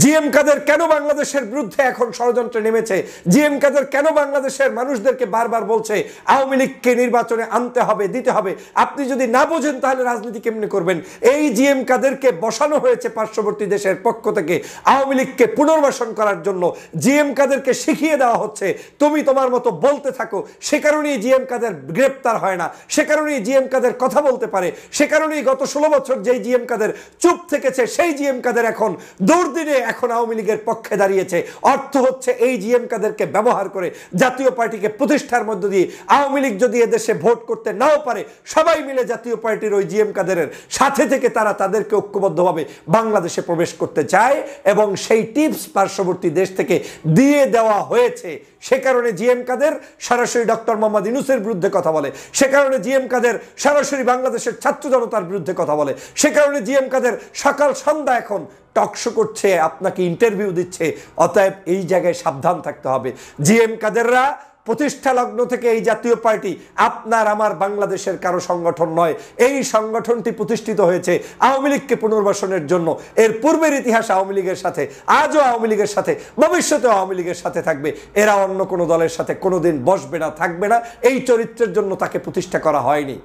GM কাদের কেন বাংলাদেশের বিরুদ্ধে এখন ষড়যন্ত্রে নেমেছে? জিএম কাদের কেন বাংলাদেশের মানুষদেরকে বারবার বলছে আওয়ামী লীগকে নির্বাচনে আনতে হবে, দিতে হবে? আপনি যদি না বোঝেন তাহলে রাজনীতি কেমনে করবেন? এই জিএম কাদেরকে বসানো হয়েছে পার্শ্ববর্তী দেশের পক্ষ থেকে আওয়ামী লীগকে পুনর্বাসন করার জন্য। জিএম কাদেরকে শিখিয়ে দেওয়া হচ্ছে তুমি তোমার মতো বলতে থাকো। সে কারণেই জিএম কাদের গ্রেপ্তার হয় না, সে কারণেই জিএম কাদের কথা বলতে পারে, সে কারণেই গত 16 বছর যেই জিএম কাদের চুপ থেকেছে সেই জিএম কাদের এখন দুর্দিনে এখন আওয়ামী লীগের পক্ষে দাঁড়িয়েছে। অর্থ হচ্ছে এই জিএম কাদেরকে ব্যবহার করে জাতীয় পার্টিকে প্রতিষ্ঠার মধ্য দিয়ে আওয়ামী লীগ যদি এদেশে ভোট করতে নাও পারে, সবাই মিলে জাতীয় পার্টির ওই জিএম কাদের সাথে থেকে তারা তাদেরকে ঐক্যবদ্ধভাবে বাংলাদেশে প্রবেশ করতে চায় এবং সেই টিপস পার্শ্ববর্তী দেশ থেকে দিয়ে দেওয়া হয়েছে। সে কারণে জিএম কাদের সরাসরি ডক্টর মোহাম্মদ ইউনূসের বিরুদ্ধে কথা বলে, সে কারণে জিএম কাদের সরাসরি বাংলাদেশের ছাত্র জনতার বিরুদ্ধে কথা বলে, সে কারণে জিএম কাদের সকাল সন্ধ্যা এখন টকশো করছে, আপনাকে ইন্টারভিউ দিচ্ছে। অতএব এই জায়গায় সাবধান থাকতে হবে। জিএম কাদেররা প্রতিষ্ঠা লগ্ন থেকে এই জাতীয় পার্টি আপনার আমার বাংলাদেশের কারো সংগঠন নয়। এই সংগঠনটি প্রতিষ্ঠিত হয়েছে আওয়ামী লীগকে পুনর্বাসনের জন্য। এর পূর্বের ইতিহাস আওয়ামী লীগের সাথে, আজও আওয়ামী লীগের সাথে, ভবিষ্যতেও আওয়ামী লীগের সাথে থাকবে। এরা অন্য কোনো দলের সাথে কোনোদিন বসবে না, থাকবে না। এই চরিত্রের জন্য তাকে প্রতিষ্ঠা করা হয়নি।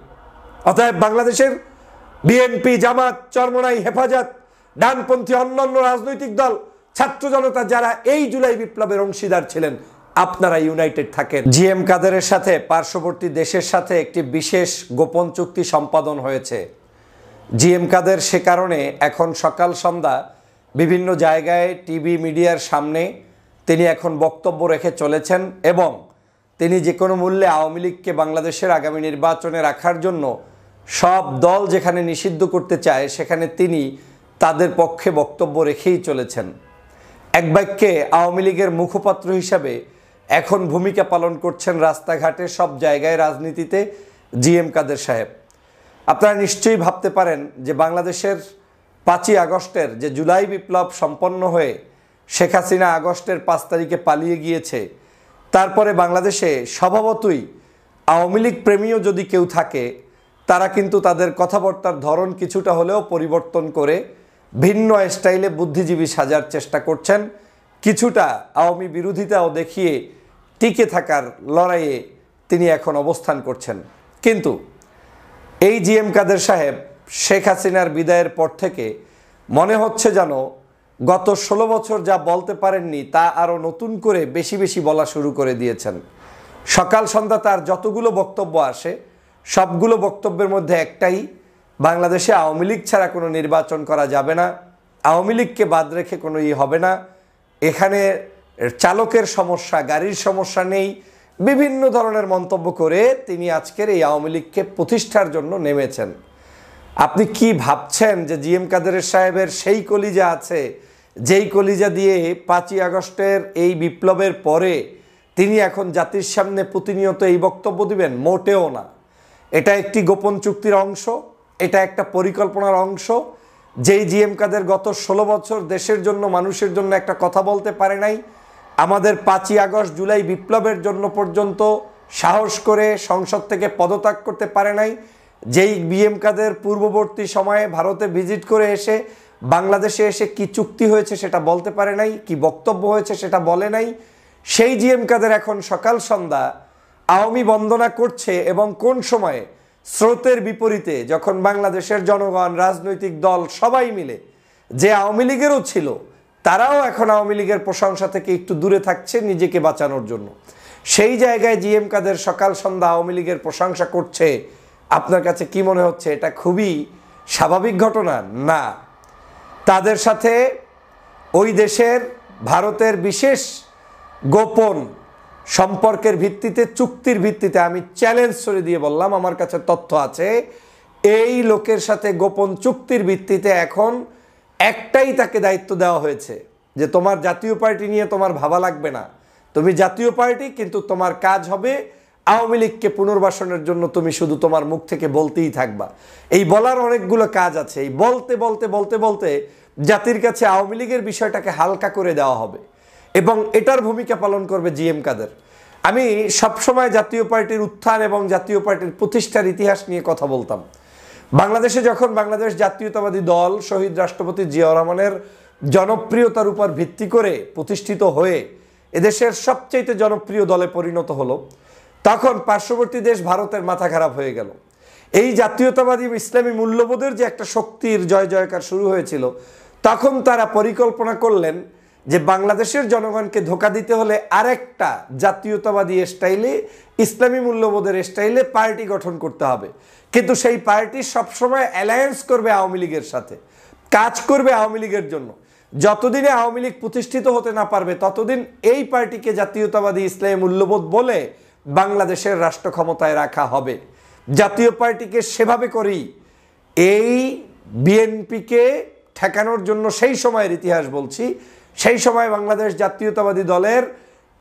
অতএব বাংলাদেশের বিএনপি, জামাত, চরমোনাই, হেফাজত, ডানপন্থী অন্যান্য রাজনৈতিক দল, ছাত্র জনতা যারা এই জুলাই বিপ্লবের অংশীদার ছিলেন, আপনারা ইউনাইটেড থাকেন। জিএম কাদেরের সাথে পার্শ্ববর্তী দেশের সাথে একটি বিশেষ গোপন চুক্তি সম্পাদন হয়েছে। জিএম কাদের সে কারণে এখন সকাল সন্ধ্যা বিভিন্ন জায়গায় টিভি মিডিয়ার সামনে তিনি এখন বক্তব্য রেখে চলেছেন এবং তিনি যে কোনো মূল্যে আওয়ামী লীগকে বাংলাদেশের আগামী নির্বাচনে রাখার জন্য সব দল যেখানে নিষিদ্ধ করতে চায় সেখানে তিনি তাদের পক্ষে বক্তব্য রেখেই চলেছেন। এক বাক্যে আওয়ামী লীগের মুখপাত্র হিসাবে এখন ভূমিকা পালন করছেন রাস্তাঘাটে সব জায়গায় রাজনীতিতে জিএম কাদের সাহেব। আপনারা নিশ্চয়ই ভাবতে পারেন যে বাংলাদেশের 5ই আগস্টের যে জুলাই বিপ্লব সম্পন্ন হয়ে শেখ হাসিনা আগস্টের 5 তারিখে পালিয়ে গিয়েছে, তারপরে বাংলাদেশে স্বভাবতই আওয়ামী লীগ প্রেমীও যদি কেউ থাকে তারা কিন্তু তাদের কথাবার্তার ধরন কিছুটা হলেও পরিবর্তন করে ভিন্ন স্টাইলে বুদ্ধিজীবী সাজার চেষ্টা করছেন। কিছুটা আওয়ামী বিরোধিতাও দেখিয়ে টিকে থাকার লড়াইয়ে তিনি এখন অবস্থান করছেন। কিন্তু এই জিএম কাদের সাহেব শেখ হাসিনার বিদায়ের পর থেকে মনে হচ্ছে যেন গত 16 বছর যা বলতে পারেননি তা আরও নতুন করে বেশি বেশি বলা শুরু করে দিয়েছেন। সকাল সন্ধ্যা তার যতগুলো বক্তব্য আসে সবগুলো বক্তব্যের মধ্যে একটাই, বাংলাদেশে আওয়ামী লীগ ছাড়া কোনো নির্বাচন করা যাবে না, আওয়ামী লীগকে বাদ রেখে কোনো হবে না, এখানে চালকের সমস্যা, গাড়ির সমস্যা নেই, বিভিন্ন ধরনের মন্তব্য করে তিনি আজকের এই আওয়ামী লীগকে প্রতিষ্ঠার জন্য নেমেছেন। আপনি কি ভাবছেন যে জিএম কাদের সাহেবের সেই কলিজা আছে যেই কলিজা দিয়ে 5ই আগস্টের এই বিপ্লবের পরে তিনি এখন জাতির সামনে প্রতিনিয়ত এই বক্তব্য দিবেন? মোটেও না। এটা একটি গোপন চুক্তির অংশ, এটা একটা পরিকল্পনার অংশ। যেই জিএম কাদের গত 16 বছর দেশের জন্য, মানুষের জন্য একটা কথা বলতে পারে নাই, আমাদের 5ই আগস্ট জুলাই বিপ্লবের জন্য পর্যন্ত সাহস করে সংসদ থেকে পদত্যাগ করতে পারে নাই, যেই জিএম কাদের পূর্ববর্তী সময়ে ভারতে ভিজিট করে এসে বাংলাদেশে এসে কি চুক্তি হয়েছে সেটা বলতে পারে নাই, কি বক্তব্য হয়েছে সেটা বলে নাই, সেই জিএম কাদের এখন সকাল সন্ধ্যা আওয়ামী বন্দনা করছে। এবং কোন সময়ে? স্রোতের বিপরীতে, যখন বাংলাদেশের জনগণ, রাজনৈতিক দল সবাই মিলে, যে আওয়ামী লীগেরও ছিল তারাও এখন আওয়ামী লীগের প্রশংসা থেকে একটু দূরে থাকছে নিজেকে বাঁচানোর জন্য, সেই জায়গায় জিএম কাদের সকাল সন্ধ্যা আওয়ামী লীগের প্রশংসা করছে। আপনার কাছে কি মনে হচ্ছে এটা খুবই স্বাভাবিক ঘটনা? না। তাদের সাথে ওই দেশের ভারতের বিশেষ গোপন সম্পর্কের ভিত্তিতে, চুক্তির ভিত্তিতে, আমি চ্যালেঞ্জ করে দিয়ে বললাম, আমার কাছে তথ্য আছে, এই লোকের সাথে গোপন চুক্তির ভিত্তিতে এখন একটাই তাকে দায়িত্ব দেওয়া হয়েছে যে তোমার জাতীয় পার্টি নিয়ে তোমার ভাবা লাগবে না, তুমি জাতীয় পার্টি, কিন্তু তোমার কাজ হবে আওয়ামী লীগকে পুনর্বাসনের জন্য তুমি শুধু তোমার মুখ থেকে বলতেই থাকবা। এই বলার অনেকগুলো কাজ আছে। এই বলতে বলতে বলতে বলতে জাতির কাছে আওয়ামী লীগের বিষয়টাকে হালকা করে দেওয়া হবে এবং এটার ভূমিকা পালন করবে জিএম কাদের। আমি সবসময় জাতীয় পার্টির উত্থান এবং জাতীয় পার্টির প্রতিষ্ঠার ইতিহাস নিয়ে কথা বলতাম। বাংলাদেশে যখন বাংলাদেশ জাতীয়তাবাদী দল শহীদ রাষ্ট্রপতি জিয়াউর রহমানের জনপ্রিয়তার উপর ভিত্তি করে প্রতিষ্ঠিত হয়ে এদেশের সবচেয়ে জনপ্রিয় দলে পরিণত হলো, তখন পার্শ্ববর্তী দেশ ভারতের মাথা খারাপ হয়ে গেল। এই জাতীয়তাবাদী ইসলামী মূল্যবোধের যে একটা শক্তির জয় জয়কার শুরু হয়েছিল, তখন তারা পরিকল্পনা করলেন যে বাংলাদেশের জনগণকে ধোঁকা দিতে হলে আরেকটা জাতীয়তাবাদী স্টাইলে, ইসলামী মূল্যবোধের স্টাইলে পার্টি গঠন করতে হবে। কিন্তু সেই পার্টি সবসময় অ্যালায়েন্স করবে আওয়ামী লীগের সাথে, কাজ করবে আওয়ামী লীগের জন্য। যতদিনে আওয়ামী লীগ প্রতিষ্ঠিত হতে না পারবে ততদিন এই পার্টিকে জাতীয়তাবাদী ইসলামী মূল্যবোধ বলে বাংলাদেশের রাষ্ট্র ক্ষমতায় রাখা হবে। জাতীয় পার্টিকে সেভাবে করেই এই বিএনপিকে ঠেকানোর জন্য সেই সময়ের ইতিহাস বলছি, সেই সময় বাংলাদেশ জাতীয়তাবাদী দলের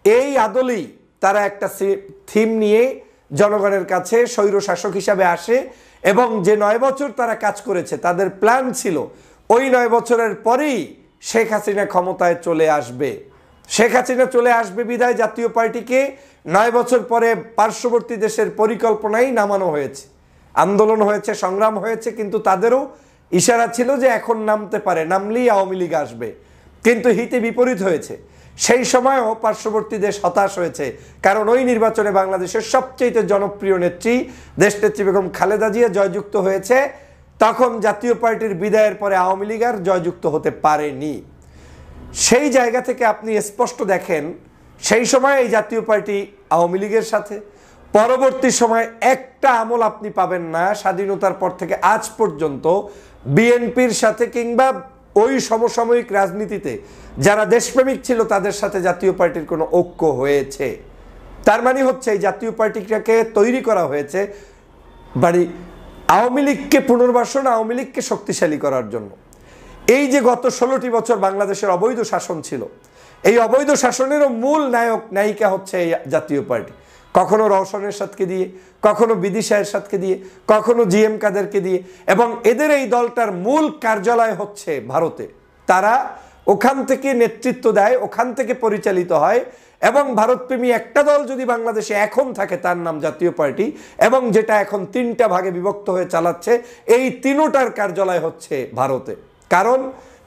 এই আদলেই তারা একটা থিম নিয়ে জনগণের কাছে স্বৈরশাসক হিসাবে আসে, এবং যে 9 বছর তারা কাজ করেছে তাদের প্ল্যান ছিল ওই 9 বছরের পরেই শেখ হাসিনা ক্ষমতায় চলে আসবে। শেখ হাসিনা চলে আসবে বিধায় জাতীয় পার্টিকে 9 বছর পরে পার্শ্ববর্তী দেশের পরিকল্পনাই নামানো হয়েছে। আন্দোলন হয়েছে, সংগ্রাম হয়েছে, কিন্তু তাদেরও ইশারা ছিল যে এখন নামতে পারে, নামলেই আওয়ামী লীগ আসবে। কিন্তু হিতে বিপরীত হয়েছে। সেই সময়ও পার্শ্ববর্তী দেশ হতাশ হয়েছে, কারণ ওই নির্বাচনে বাংলাদেশের সবচেয়ে জনপ্রিয় নেত্রী দেশনেত্রী বেগম খালেদা জিয়া জয়যুক্ত হয়েছে। তখন জাতীয় পার্টির বিদায়ের পরে আওয়ামী লীগ আর জয়যুক্ত হতে পারেনি। সেই জায়গা থেকে আপনি স্পষ্ট দেখেন সেই সময় এই জাতীয় পার্টি আওয়ামী লীগের সাথে, পরবর্তী সময় একটা আমল আপনি পাবেন না স্বাধীনতার পর থেকে আজ পর্যন্ত বিএনপির সাথে কিংবা ওই সমসাময়িক রাজনীতিতে যারা দেশপ্রেমিক ছিল তাদের সাথে জাতীয় পার্টির কোনো ঐক্য হয়েছে। তার মানে হচ্ছে এই জাতীয় পার্টিটাকে তৈরি করা হয়েছে আওয়ামী লীগকে পুনর্বাসন, আওয়ামী লীগকে শক্তিশালী করার জন্য। এই যে গত 16টি বছর বাংলাদেশের অবৈধ শাসন ছিল, এই অবৈধ শাসনেরও মূল নায়ক নায়িকা হচ্ছে এই জাতীয় পার্টি। কখনো রওশন এরশাদকে দিয়ে, কখনো বিদিশা এরশাদকে দিয়ে, কখনো জিএম কাদেরকে দিয়ে, এবং এদের এই দলটার মূল কার্যালয় হচ্ছে ভারতে। তারা ওখান থেকে নেতৃত্ব দেয়, ওখান থেকে পরিচালিত হয়। এবং ভারতপ্রেমী একটা দল যদি বাংলাদেশে এখন থাকে তার নাম জাতীয় পার্টি, এবং যেটা এখন 3টা ভাগে বিভক্ত হয়ে চালাচ্ছে। এই তিনোটার কার্যালয় হচ্ছে ভারতে, কারণ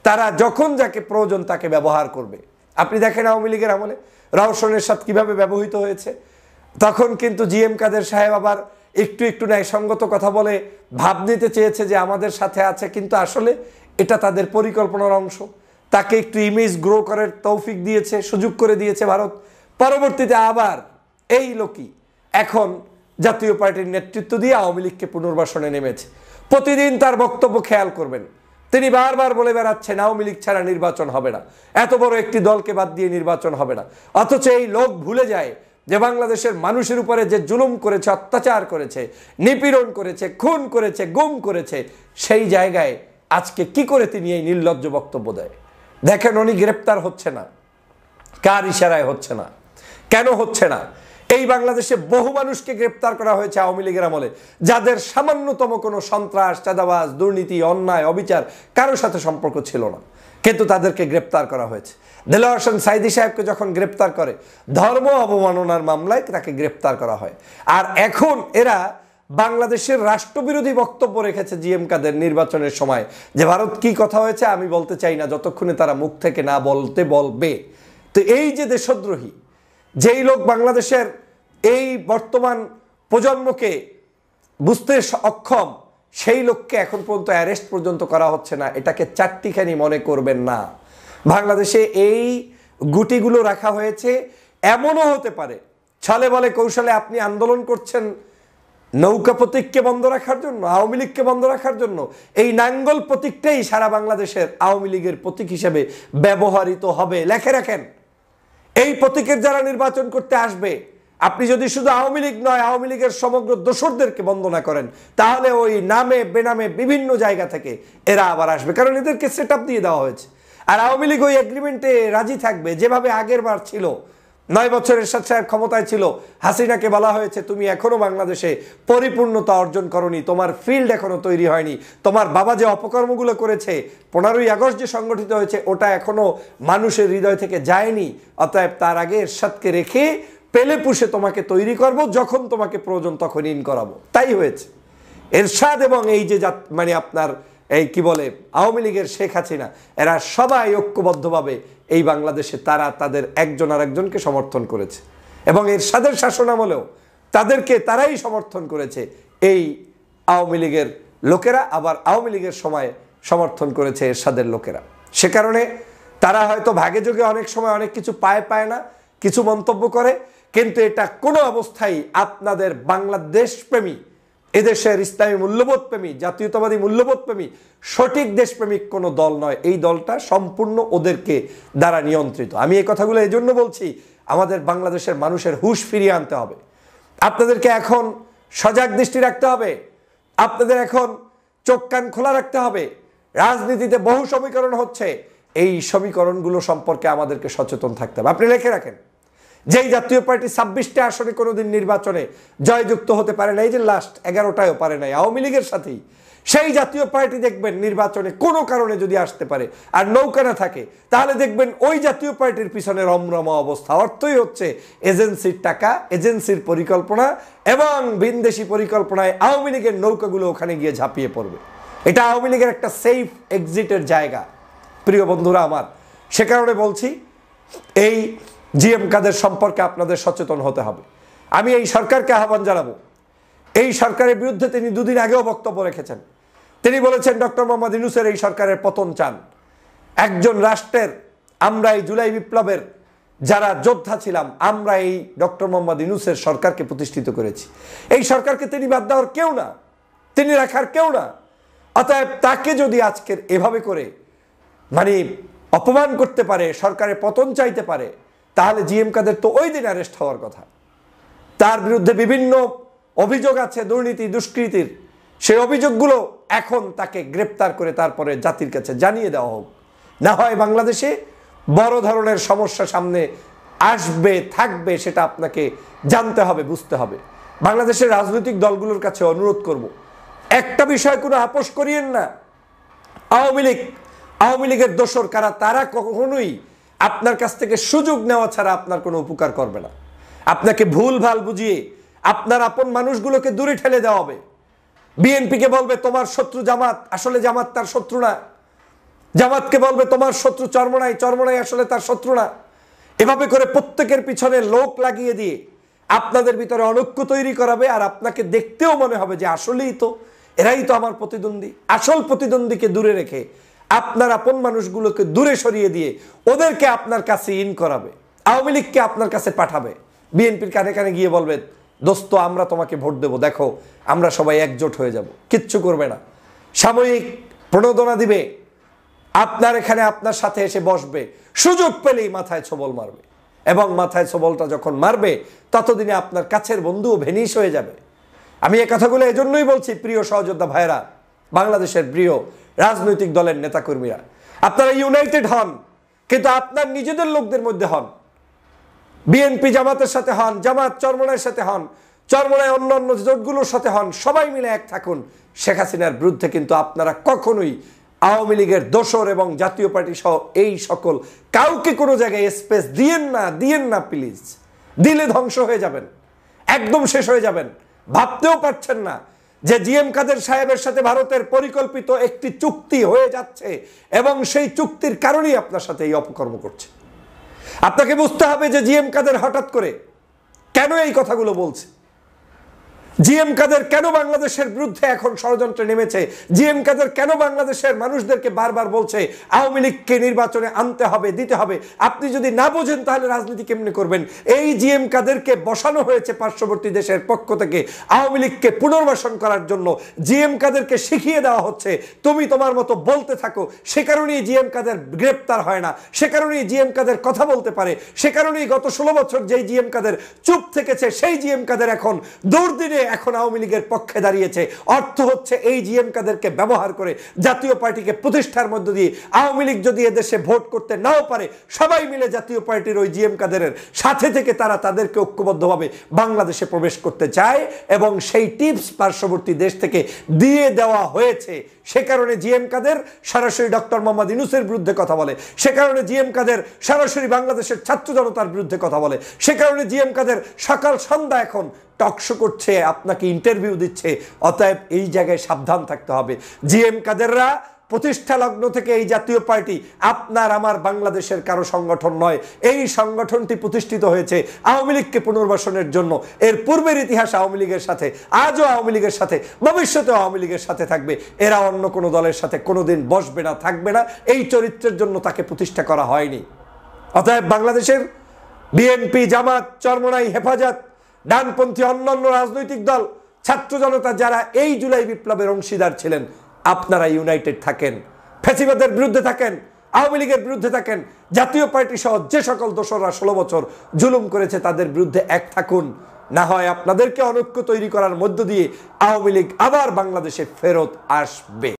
তারা যখন যাকে প্রয়োজন তাকে ব্যবহার করবে। আপনি দেখেন আওয়ামী লীগের আমলে রওশন এরশাদ কিভাবে ব্যবহৃত হয়েছে। তখন কিন্তু জিএম কাদের সাহেব আবার একটু একটু ন্যায়সঙ্গত কথা বলে ভাব নিতে চেয়েছে যে আমাদের সাথে আছে, কিন্তু আসলে এটা তাদের পরিকল্পনার অংশ। তাকে একটু ইমেজ গ্রো করার তৌফিক দিয়েছে, সুযোগ করে দিয়েছে ভারত। পরবর্তীতে আবার এই লোকই এখন জাতীয় পার্টির নেতৃত্ব দিয়ে আওয়ামী লীগকে পুনর্বাসনে নেমেছে। প্রতিদিন তার বক্তব্য খেয়াল করবেন, তিনি বারবার বলে বেড়াচ্ছেন আওয়ামী লীগ ছাড়া নির্বাচন হবে না, এত বড় একটি দলকে বাদ দিয়ে নির্বাচন হবে না। অথচ এই লোক ভুলে যায় যে বাংলাদেশের মানুষের উপরে যে জুলুম করেছে, অত্যাচার করেছে, নিপীড়ন করেছে, খুন করেছে, গুম করেছে, সেই জায়গায় আজকে কি করে তিনি এই নির্লজ্জ বক্তব্য দেয়। দেখেন উনি গ্রেপ্তার হচ্ছে না, কার ইশারায় হচ্ছে না, কেন হচ্ছে না? এই বাংলাদেশে বহু মানুষকে গ্রেপ্তার করা হয়েছে আওয়ামী লীগের আমলে, যাদের সামান্যতম কোনো সন্ত্রাস, চাঁদাবাজ, দুর্নীতি, অন্যায়, অবিচার কারোর সাথে সম্পর্ক ছিল না, কিন্তু তাদেরকে গ্রেপ্তার করা হয়েছে। দেলোয়ার হোসেন সাঈদী সাহেবকে যখন গ্রেপ্তার করে ধর্ম অবমাননার মামলায় তাকে গ্রেপ্তার করা হয়। আর এখন এরা বাংলাদেশের রাষ্ট্রবিরোধী বক্তব্য রেখেছে জিএম কাদের নির্বাচনের সময়, যে ভারত কি কথা হয়েছে আমি বলতে চাই না যতক্ষণে তারা মুখ থেকে না বলবে। তো এই যে দেশদ্রোহী, যেই লোক বাংলাদেশের এই বর্তমান প্রজন্মকে বুঝতে অক্ষম, সেই লোককে এখন পর্যন্ত অ্যারেস্ট পর্যন্ত করা হচ্ছে না। এটাকে চারটিখানি মনে করবেন না। বাংলাদেশে এই গুটিগুলো রাখা হয়েছে। এমনও হতে পারে ছলে বলে কৌশলে আপনি আন্দোলন করছেন নৌকা প্রতীককে বন্ধ রাখার জন্য, আওয়ামী লীগকে বন্ধ রাখার জন্য। এই নাঙ্গল প্রতীকটাই সারা বাংলাদেশের আওয়ামী লীগের প্রতীক হিসেবে ব্যবহৃত হবে। লেখে রাখেন, এই প্রতীকের যারা নির্বাচন করতে আসবে, আপনি যদি শুধু আওয়ামী লীগ নয় আওয়ামী লীগের সমগ্র দোসরদেরকে বন্ধ না করেন, তাহলে ওই নামে বেনামে বিভিন্ন জায়গা থেকে এরা আবার আসবে, কারণ এদেরকে সেট আপ দিয়ে দেওয়া হয়েছে। আর আওয়ামী লীগ ওই এগ্রিমেন্টে রাজি থাকবে, যেভাবে আগের বার ছিল। 9 বছর এরশাদ সাহেব ক্ষমতায় ছিল, হাসিনাকে বলা হয়েছে তুমি এখনো বাংলাদেশে পরিপূর্ণতা অর্জন করনি, তোমার ফিল্ড এখনো তৈরি হয়নি, তোমার বাবা যে অপকর্মগুলো করেছে, 15ই আগস্ট যে সংগঠিত হয়েছে ওটা এখনো মানুষের হৃদয় থেকে যায়নি। অতএব তার আগে এরশাদকে রেখে পেলে পুষে তোমাকে তৈরি করব, যখন তোমাকে প্রয়োজন তখন ইন করাবো। তাই হয়েছে। এরশাদ এবং এই যে আপনার এই কি বলে আওয়ামী লীগের শেখ হাসিনা, এরা সবাই ঐক্যবদ্ধভাবে এই বাংলাদেশে তারা তাদের একজন আরেকজনকে সমর্থন করেছে এবং এরশাদের শাসনামলেও তারাই সমর্থন করেছে এই আওয়ামী লীগের লোকেরা, আবার আওয়ামী লীগের সময় সমর্থন করেছে এরশাদের লোকেরা। সে কারণে তারা হয়তো ভাগে যোগে অনেক সময় অনেক কিছু পায় না, কিছু মন্তব্য করে, কিন্তু এটা কোনো অবস্থায় আপনাদের বাংলাদেশ প্রেমী, এদেশের ইসলামী মূল্যবোধ প্রেমী, জাতীয়তাবাদী মূল্যবোধ প্রেমী, সঠিক দেশপ্রেমিক কোনো দল নয়। এই দলটা সম্পূর্ণ ওদেরকে দ্বারা নিয়ন্ত্রিত। আমি এই কথাগুলো এই জন্য বলছি, আমাদের বাংলাদেশের মানুষের হুঁশ ফিরিয়ে আনতে হবে। আপনাদেরকে এখন সজাগ দৃষ্টি রাখতে হবে, আপনাদের এখন চোখ কান খোলা রাখতে হবে। রাজনীতিতে বহু সমীকরণ হচ্ছে, এই সমীকরণগুলো সম্পর্কে আমাদেরকে সচেতন থাকতে হবে। আপনি লিখে রাখেন, যেই জাতীয় পার্টি 26টা আসনে কোনোদিন নির্বাচনে জয়যুক্ত হতে পারে না, এই যে লাস্ট 11টায়ও পারে নাই আওয়ামী লীগের সাথেই, সেই জাতীয় পার্টি দেখবেন নির্বাচনে কোনো কারণে যদি আসতে পারে আর নৌকা না থাকে, তাহলে দেখবেন ওই জাতীয় পার্টির পিছনে রমরমা অবস্থা। অর্থই হচ্ছে এজেন্সির টাকা, এজেন্সির পরিকল্পনা এবং ভিনদেশি পরিকল্পনায় আওয়ামী লীগের নৌকাগুলো ওখানে গিয়ে ঝাঁপিয়ে পড়বে। এটা আওয়ামী লীগের একটা সেফ এক্সিটের জায়গা প্রিয় বন্ধুরা আমার। সে কারণে বলছি, এই জিএম কাদের সম্পর্কে আপনাদের সচেতন হতে হবে। আমি এই সরকারকে আহ্বান জানাবো, এই সরকারের বিরুদ্ধে তিনি দুদিন আগেও বক্তব্য রেখেছেন। তিনি বলেছেন ডক্টর মোহাম্মদ ইউনূসের এই সরকারের পতন চান। একজন রাষ্ট্রের, আমরা এই জুলাই বিপ্লবের যারা যোদ্ধা ছিলাম, আমরা এই ডক্টর মোহাম্মদ ইউনূসের সরকারকে প্রতিষ্ঠিত করেছি। এই সরকারকে তিনি বাদ দেওয়ার কেউ না, তিনি রাখার কেউ না। অতএব তাকে যদি আজকের এভাবে করে অপমান করতে পারে, সরকারের পতন চাইতে পারে, তাহলে জিএম কাদের তো ওই দিন অ্যারেস্ট হওয়ার কথা। তার বিরুদ্ধে বিভিন্ন অভিযোগ আছে দুর্নীতি দুষ্কৃতির, সেই অভিযোগগুলো এখন তাকে গ্রেপ্তার করে তারপরে জাতির কাছে জানিয়ে দেওয়া হোক। না হয় বাংলাদেশে বড় ধরনের সমস্যা সামনে আসবে, থাকবে, সেটা আপনাকে জানতে হবে, বুঝতে হবে। বাংলাদেশের রাজনৈতিক দলগুলোর কাছে অনুরোধ করব, একটা বিষয় কোনো আপোষ করিয়েন না। আওয়ামী লীগের দোসর কারা, তারা কখনোই আপনার কাছ থেকে সুযোগ নেওয়া ছাড়া আপনার কোনো উপকার করবে না। আপনাকে ভুল ভাল বুঝিয়ে আপনার আপন মানুষগুলোকে দূরে ঠেলে দেওয়া হবে। বিএনপিকে বলবে তোমার শত্রু জামাত, আসলে জামাত তার শত্রু না। জামাতকে বলবে তোমার শত্রু চরমোনাই, চরমোনাই আসলে তার শত্রু না। এভাবে করে প্রত্যেকের পিছনে লোক লাগিয়ে দিয়ে আপনাদের ভিতরে অনৈক্য তৈরি করাবে, আর আপনাকে দেখতেও মনে হবে যে আসলেই তো এরাই তো আমার প্রতিদ্বন্দ্বী। আসল প্রতিদ্বন্দ্বীকে দূরে রেখে আপনার আপন মানুষগুলোকে দূরে সরিয়ে দিয়ে ওদেরকে আপনার কাছে ইন করাবে, আওয়ামী লীগকে আপনার কাছে পাঠাবে। বিএনপির কানে কানে গিয়ে বলবে দোস্ত আমরা তোমাকে ভোট দেবো, দেখো আমরা সবাই একজোট হয়ে যাব। কিচ্ছু করবে না, সাময়িক প্রণোদনা দিবে, আপনার এখানে আপনার সাথে এসে বসবে, সুযোগ পেলেই মাথায় ছোবল মারবে, এবং মাথায় ছোবলটা যখন মারবে ততদিনে আপনার কাছের বন্ধুও ভেনিশ হয়ে যাবে। আমি এই কথাগুলো এজন্যই বলছি, প্রিয় সহযোদ্ধা ভাইরা, বাংলাদেশের প্রিয় রাজনৈতিক দলের নেতাকর্মীরা, আপনারা ইউনাইটেড হন, কিন্তু আপনার নিজেদের লোকদের মধ্যে হন। বিএনপি জামাতের সাথে হন, জামাত চরমোনাইয়ের সাথে হন, চরমোনাই অন্য অন্য জোটগুলোর সাথে হন, সবাই মিলে এক থাকুন। শেখ হাসিনার বিরুদ্ধে কিন্তু আপনারা কখনোই আওয়ামী লীগের দোসর এবং জাতীয় পার্টি সহ এই সকল কাউকে কোনো জায়গায় স্পেস দিয়েন না প্লিজ। দিলে ধ্বংস হয়ে যাবেন, একদম শেষ হয়ে যাবেন। ভাবতেও পারছেন না যে জিএম কাদের সাহেবের সাথে ভারতের পরিকল্পিত একটি চুক্তি হয়ে যাচ্ছে, এবং সেই চুক্তির কারণেই আপনার সাথে এই অপকর্ম করছে। আপনাকে বুঝতে হবে যে জিএম কাদের হঠাৎ করে কেন এই কথাগুলো বলছে, জিএম কাদের কেন বাংলাদেশের বিরুদ্ধে এখন ষড়যন্ত্রে নেমেছে, জিএম কাদের কেন বাংলাদেশের মানুষদেরকে বারবার বলছে আওয়ামী লীগকে নির্বাচনে আনতে হবে, দিতে হবে। আপনি যদি না বোঝেন তাহলে রাজনীতি কেমনে করবেন? এই জিএম কাদেরকে বসানো হয়েছে পার্শ্ববর্তী দেশের পক্ষ থেকে আওয়ামী লীগকে পুনর্বাসন করার জন্য। জিএম কাদেরকে শিখিয়ে দেওয়া হচ্ছে তুমি তোমার মতো বলতে থাকো। সে কারণেই জিএম কাদের গ্রেপ্তার হয় না, সে কারণেই জিএম কাদের কথা বলতে পারে, সে কারণেই গত 16 বছর যেই জিএম কাদের চুপ থেকেছে সেই জিএম কাদের এখন দুর্দিনে এখন আওয়ামী লীগের পক্ষে দাঁড়িয়েছে। অর্থ হচ্ছে এই জিএম কাদেরকে ব্যবহার করে জাতীয় পার্টিকে প্রতিষ্ঠার মধ্য দিয়ে আওয়ামী লীগ যদি এদেশে ভোট করতে নাও পারে, সবাই মিলে জাতীয় পার্টির ওই জিএম কাদের সাথে থেকে তারা তাদেরকে ঐক্যবদ্ধভাবে বাংলাদেশে প্রবেশ করতে চায়, এবং সেই টিপস পার্শ্ববর্তী দেশ থেকে দিয়ে দেওয়া হয়েছে। সে কারণে জিএম কাদের সরাসরি ডক্টর মোহাম্মদ ইউনূসের বিরুদ্ধে কথা বলে, সে কারণে জিএম কাদের সরাসরি বাংলাদেশের ছাত্র জনতার বিরুদ্ধে কথা বলে, সে কারণে জিএম কাদের সকাল সন্ধ্যা এখন টকশো করছে, আপনাকে ইন্টারভিউ দিচ্ছে। অতএব এই জায়গায় সাবধান থাকতে হবে। জিএম কাদেররা প্রতিষ্ঠা লগ্ন থেকে এই জাতীয় পার্টি আপনার আমার বাংলাদেশের কারো সংগঠন নয়। এই সংগঠনটি প্রতিষ্ঠিত হয়েছে আওয়ামী লীগকে পুনর্বাসনের জন্য। এর পূর্বের ইতিহাস আওয়ামী লীগের সাথে, আজও আওয়ামী লীগের সাথে, ভবিষ্যতেও আওয়ামী লীগের সাথে থাকবে। এরা অন্য কোনো দলের সাথে কোনোদিন বসবে না, থাকবে না। এই চরিত্রের জন্য তাকে প্রতিষ্ঠা করা হয়নি। অতএব বাংলাদেশের বিএনপি, জামাত, চরমোনাই, হেফাজত, ডানপন্থী অন্যান্য রাজনৈতিক দল, ছাত্র জনতা যারা এই জুলাই বিপ্লবের অংশীদার ছিলেন, আপনারা ইউনাইটেড থাকেন, ফ্যাসিবাদের বিরুদ্ধে থাকেন, আওয়ামী লীগের বিরুদ্ধে থাকেন, জাতীয় পার্টি সহ যে সকল দোসররা 16 বছর জুলুম করেছে তাদের বিরুদ্ধে এক থাকুন। না হয় আপনাদেরকে অনৈক্য তৈরি করার মধ্য দিয়ে আওয়ামী লীগ আবার বাংলাদেশে ফেরত আসবে।